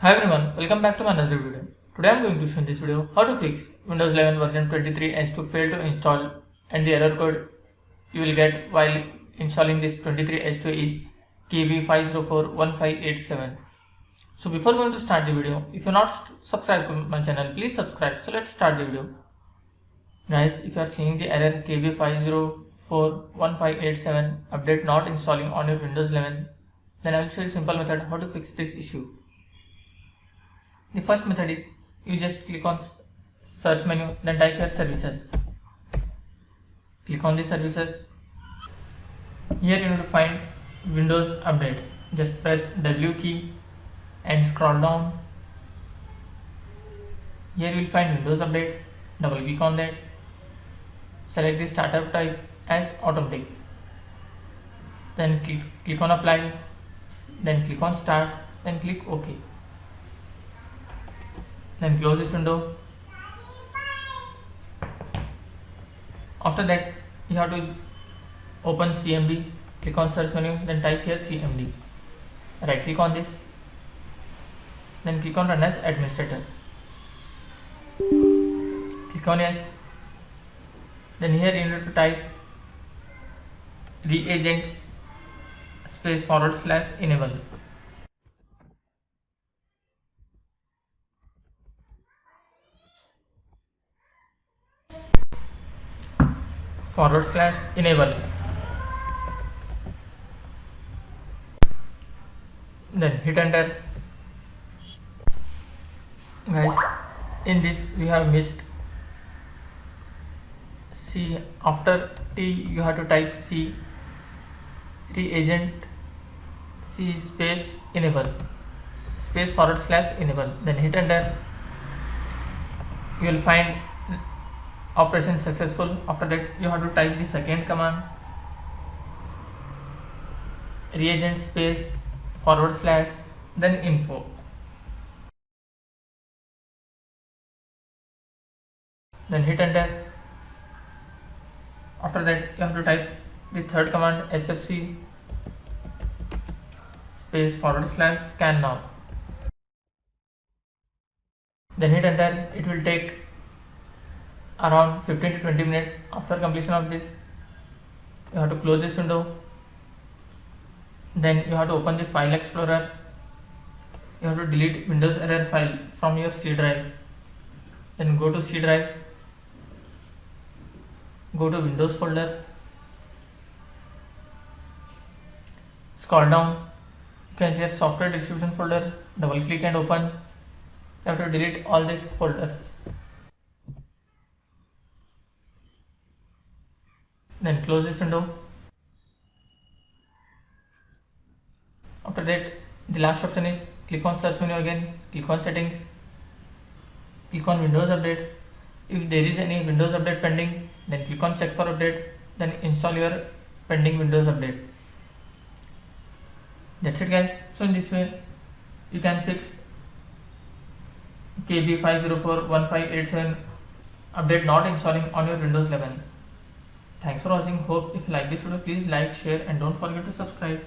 Hi everyone, welcome back to my another video. Today I am going to show in this video how to fix Windows 11 version 23 H2 failed to install, and the error code you will get while installing this 23 H2 is KB0541587. So before going to start the video, if you are not subscribed to my channel, please subscribe. So let's start the video. Guys, if you are seeing the error KB0541587 update not installing on your Windows 11, then I will show you a simple method how to fix this issue. The first method is you just click on search menu, then type here services. Click on the services. Here you need to find Windows Update. Just press W key and scroll down. Here you will find Windows Update. Double click on that. Select the startup type as automatic. Then click on apply. Then click on start. Then click OK. Then close this window. After that you have to open CMD. Click on search menu, then type here CMD. Right click on this, then click on run as administrator. Click on yes. Then here you need to type reagent /enable. /enable. Then hit enter. Guys, in this we have missed C. After T you have to type C reagent C space enable /enable. Then hit enter. You will find operation successful. After that you have to type the second command reagent / then info. Then hit enter. After that you have to type the third command sfc / scan now. Then hit enter. It will take around 15 to 20 minutes. After completion of this, you have to close this window. Then you have to open the file explorer. You have to delete Windows error file from your C drive. Then go to C drive, go to Windows folder, scroll down. You can see a software distribution folder. Double click and open. You have to delete all these folders. Then close this window. After that, the last option is click on search menu again, click on settings, click on Windows Update. If there is any Windows Update pending, then click on check for update, then install your pending Windows Update. That's it guys. So in this way you can fix KB0541587 update not installing on your Windows 11. Thanks for watching. Hope if you like this video, please like, share and don't forget to subscribe.